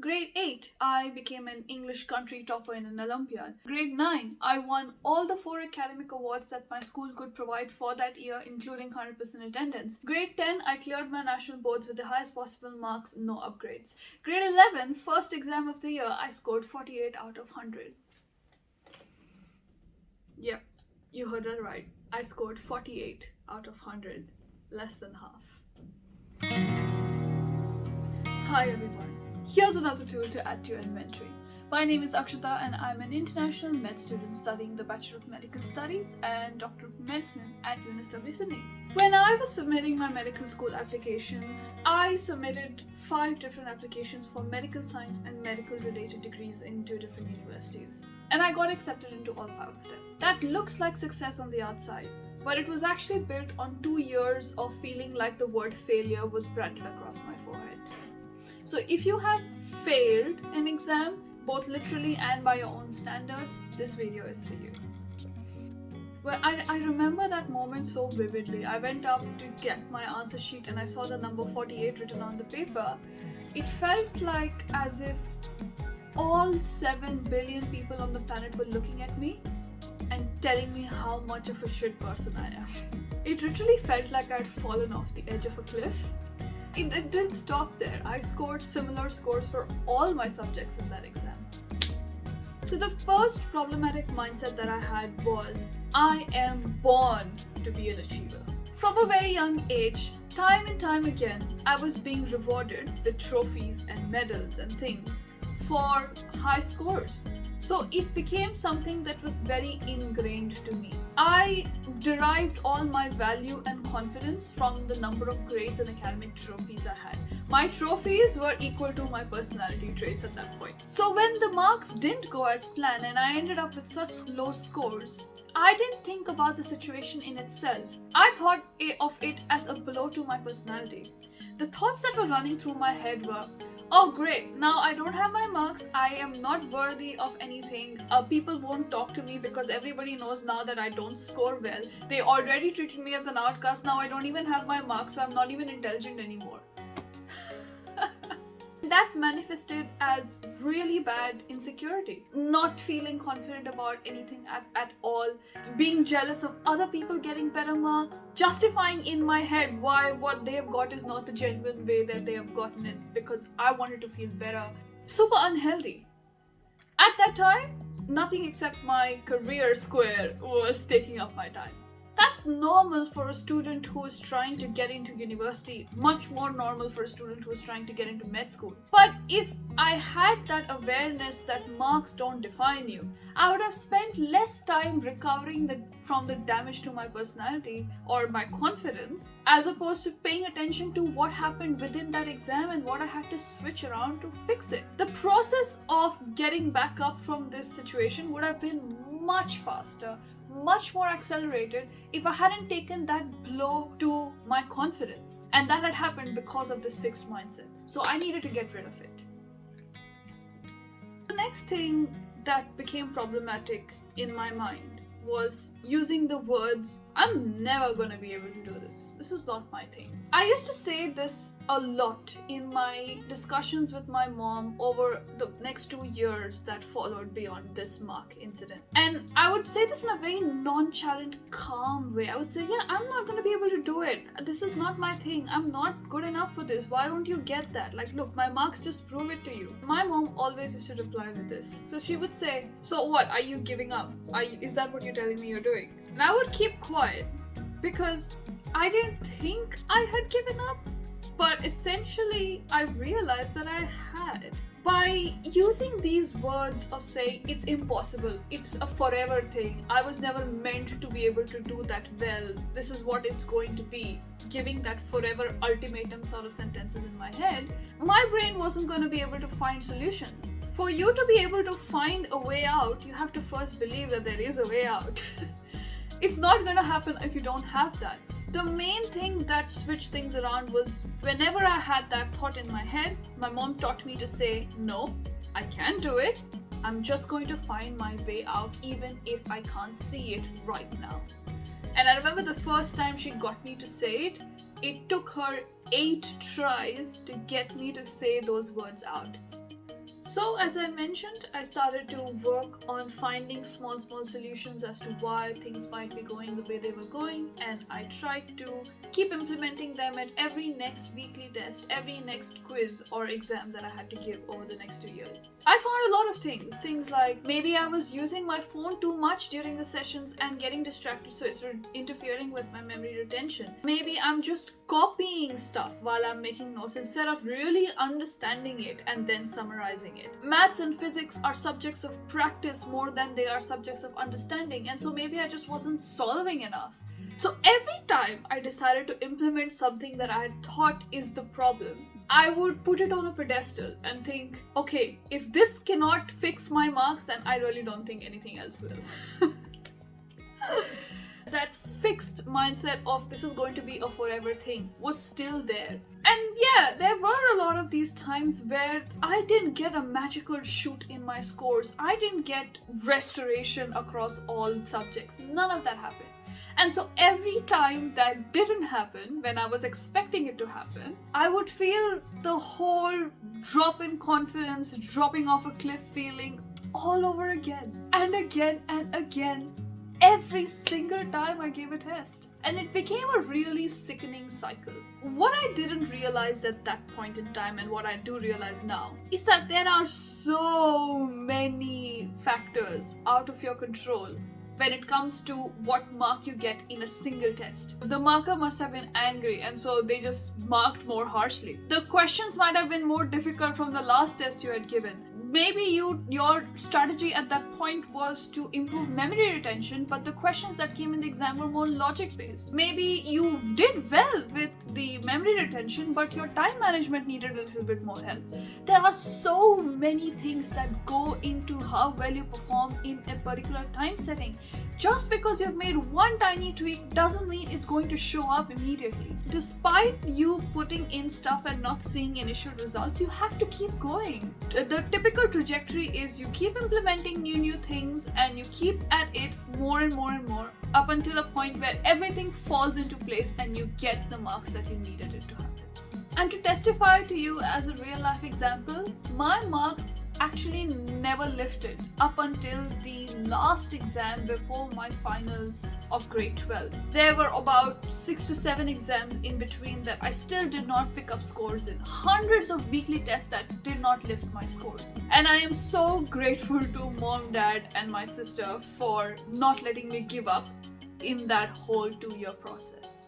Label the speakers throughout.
Speaker 1: Grade 8, I became an English country topper in an Olympiad. Grade 9, I won all the 4 academic awards that my school could provide for that year, including 100% attendance. Grade 10, I cleared my national boards with the highest possible marks, no upgrades. Grade 11, first exam of the year, I scored 48 out of 100. Yep, you heard that right. I scored 48 out of 100, less than half. Hi everyone. Here's another tool to add to your inventory. My name is Akshata and I'm an international med student studying the Bachelor of Medical Studies and Doctor of Medicine at UNSW Sydney. When I was submitting my medical school applications, I submitted 5 different applications for medical science and medical related degrees in 2 different universities. And I got accepted into all 5 of them. That looks like success on the outside, but it was actually built on 2 years of feeling like the word failure was branded across my forehead. So if you have failed an exam, both literally and by your own standards, this video is for you. Well, I remember that moment so vividly. I went up to get my answer sheet and I saw the number 48 written on the paper. It felt like as if all 7 billion people on the planet were looking at me and telling me how much of a shit person I am. It literally felt like I'd fallen off the edge of a cliff. It didn't stop there. I scored similar scores for all my subjects in that exam. So the first problematic mindset that I had was, I am born to be an achiever. From a very young age, time and time again, I was being rewarded with trophies and medals and things for high scores. So it became something that was very ingrained to me. I derived all my value and confidence from the number of grades and academic trophies I had. My trophies were equal to my personality traits at that point. So when the marks didn't go as planned and I ended up with such low scores, I didn't think about the situation in itself. I thought of it as a blow to my personality. The thoughts that were running through my head were, oh great, now I don't have my marks, I am not worthy of anything, people won't talk to me because everybody knows now that I don't score well. They already treated me as an outcast, now I don't even have my marks, so I'm not even intelligent anymore. That manifested as really bad insecurity. Not feeling confident about anything at all, being jealous of other people getting better marks, justifying in my head why what they have got is not the genuine way that they have gotten it because I wanted to feel better. Super unhealthy. At that time, nothing except my career square was taking up my time. That's normal for a student who is trying to get into university, much more normal for a student who is trying to get into med school. But if I had that awareness that marks don't define you, I would have spent less time recovering from the damage to my personality or my confidence, as opposed to paying attention to what happened within that exam and what I had to switch around to fix it. The process of getting back up from this situation would have been much faster, much more accelerated if I hadn't taken that blow to my confidence. And that had happened because of this fixed mindset. So I needed to get rid of it. The next thing that became problematic in my mind was using the words, I'm never gonna be able to do this. This is not my thing. I used to say this a lot in my discussions with my mom over the next 2 years that followed beyond this mark incident. And I would say this in a very nonchalant, calm way. I would say, yeah, I'm not gonna be able to do it. This is not my thing. I'm not good enough for this. Why don't you get that? Like, look, my marks just prove it to you. My mom always used to reply with this. So she would say, so what, are you giving up? Is that what you're telling me you're doing? And I would keep quiet because I didn't think I had given up, but essentially I realized that I had. By using these words of saying it's impossible, it's a forever thing, I was never meant to be able to do that well, this is what it's going to be, giving that forever ultimatum sort of sentences in my head, my brain wasn't going to be able to find solutions. For you to be able to find a way out, you have to first believe that there is a way out. It's not going to happen if you don't have that. The main thing that switched things around was whenever I had that thought in my head, my mom taught me to say, no, I can do it. I'm just going to find my way out even if I can't see it right now. And I remember the first time she got me to say it, it took her 8 tries to get me to say those words out. So as I mentioned, I started to work on finding small solutions as to why things might be going the way they were going, and I tried to keep implementing them at every next weekly test, every next quiz or exam that I had to give over the next 2 years. I found a lot of things like maybe I was using my phone too much during the sessions and getting distracted, so it's interfering with my memory retention. Maybe I'm just copying stuff while I'm making notes instead of really understanding it and then summarizing it. Maths and physics are subjects of practice more than they are subjects of understanding, and so maybe I just wasn't solving enough. So every time I decided to implement something that I had thought is the problem, I would put it on a pedestal and think, okay, if this cannot fix my marks, then I really don't think anything else will. That fixed mindset of this is going to be a forever thing was still there. And yeah, there were a lot of these times where I didn't get a magical shoot in my scores. I didn't get restoration across all subjects. None of that happened. And so every time that didn't happen, when I was expecting it to happen, I would feel the whole drop in confidence, dropping off a cliff feeling all over again and again and again. Every single time I gave a test. And it became a really sickening cycle. What I didn't realize at that point in time, and what I do realize now, is that there are so many factors out of your control when it comes to what mark you get in a single test. The marker must have been angry, and so they just marked more harshly. The questions might have been more difficult from the last test you had given. Maybe your strategy at that point was to improve memory retention, but the questions that came in the exam were more logic-based. Maybe you did well with the memory retention, but your time management needed a little bit more help. There are so many things that go into how well you perform in a particular time setting. Just because you've made one tiny tweak doesn't mean it's going to show up immediately. Despite you putting in stuff and not seeing initial results, you have to keep going. The typical trajectory is you keep implementing new things and you keep at it more and more and more up until a point where everything falls into place and you get the marks that you needed it to happen. And to testify to you as a real life example, my marks actually never lifted up until the last exam before my finals of grade 12. There were about 6 to 7 exams in between that I still did not pick up scores in. Hundreds of weekly tests that did not lift my scores. And I am so grateful to mom, dad, and my sister for not letting me give up in that whole 2-year process.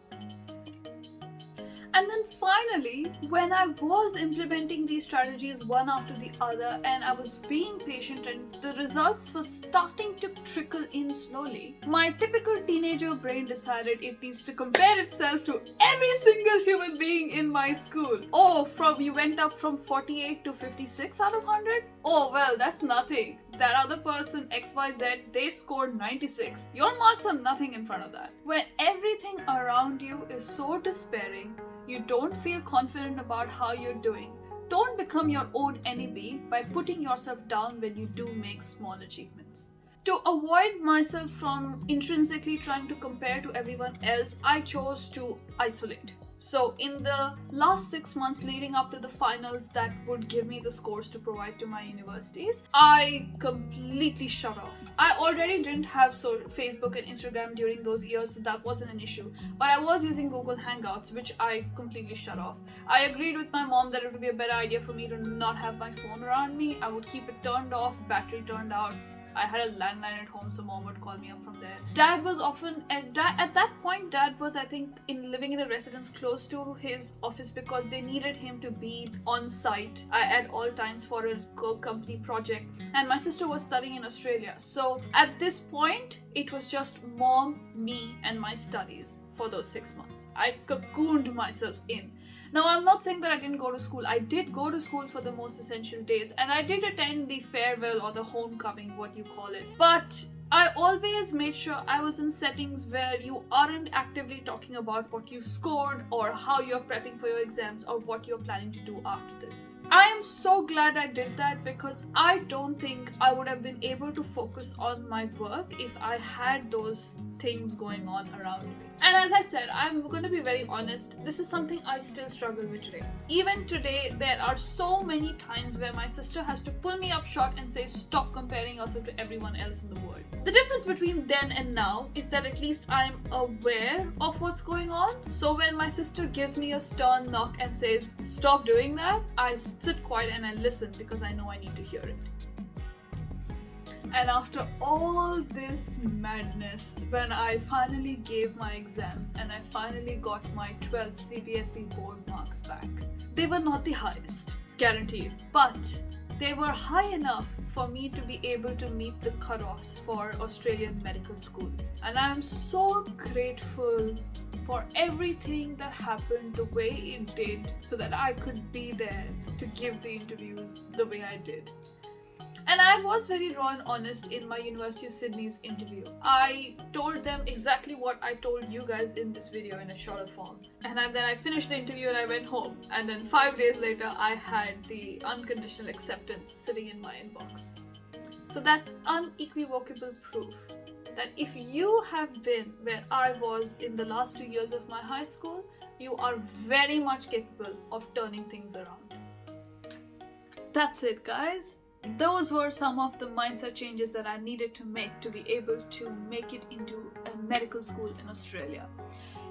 Speaker 1: And then finally, when I was implementing these strategies one after the other and I was being patient and the results were starting to trickle in slowly, my typical teenager brain decided it needs to compare itself to every single human being in my school. Oh, you went up from 48 to 56 out of 100? Oh, well, that's nothing. That other person, XYZ, they scored 96. Your marks are nothing in front of that. When everything around you is so despairing, you don't feel confident about how you're doing. Don't become your own enemy by putting yourself down when you do make small achievements. To avoid myself from intrinsically trying to compare to everyone else, I chose to isolate. So in the last 6 months leading up to the finals that would give me the scores to provide to my universities, I completely shut off. I already didn't have Facebook and Instagram during those years, so that wasn't an issue. But I was using Google Hangouts, which I completely shut off. I agreed with my mom that it would be a better idea for me to not have my phone around me. I would keep it turned off, battery turned out. I had a landline at home, so mom would call me up from there. Dad was often, at that point, Dad was, I think, living in a residence close to his office because they needed him to be on site at all times for a company project. And my sister was studying in Australia. So at this point, it was just mom, me, and my studies for those 6 months. I cocooned myself in. Now, I'm not saying that I didn't go to school. I did go to school for the most essential days, and I did attend the farewell or the homecoming, what you call it. But I always made sure I was in settings where you aren't actively talking about what you scored or how you're prepping for your exams or what you're planning to do after this. I am so glad I did that because I don't think I would have been able to focus on my work if I had those things going on around me. And as I said, I'm going to be very honest, this is something I still struggle with today. Even today, there are so many times where my sister has to pull me up short and say, stop comparing yourself to everyone else in the world. The difference between then and now is that at least I'm aware of what's going on. So when my sister gives me a stern knock and says, stop doing that, I sit quiet and I listen because I know I need to hear it. And after all this madness, when I finally gave my exams and I finally got my 12th CBSE board marks back, they were not the highest, guaranteed, but they were high enough for me to be able to meet the cutoffs for Australian medical schools. And I am so grateful for everything that happened the way it did so that I could be there to give the interviews the way I did. And I was very raw and honest in my University of Sydney's interview. I told them exactly what I told you guys in this video in a shorter form. And then I finished the interview and I went home. And then 5 days later, I had the unconditional acceptance sitting in my inbox. So that's unequivocal proof that if you have been where I was in the last 2 years of my high school, you are very much capable of turning things around. That's it, guys. Those were some of the mindset changes that I needed to make to be able to make it into a medical school in Australia.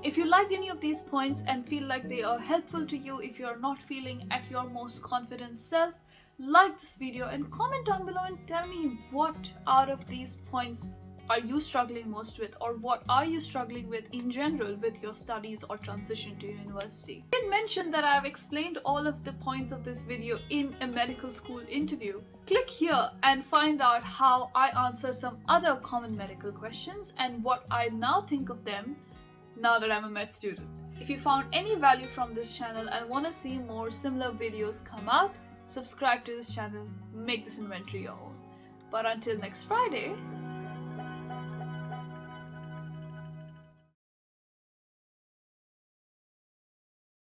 Speaker 1: If you liked any of these points and feel like they are helpful to you if you're not feeling at your most confident self, like this video and comment down below and tell me what out of these points are you struggling most with, or what are you struggling with in general with your studies or transition to university. I did mention that I've explained all of the points of this video in a medical school interview. Click here and find out how I answer some other common medical questions and what I now think of them now that I'm a med student. If you found any value from this channel and want to see more similar videos come out, subscribe to this channel, make this inventory your own. But until next Friday,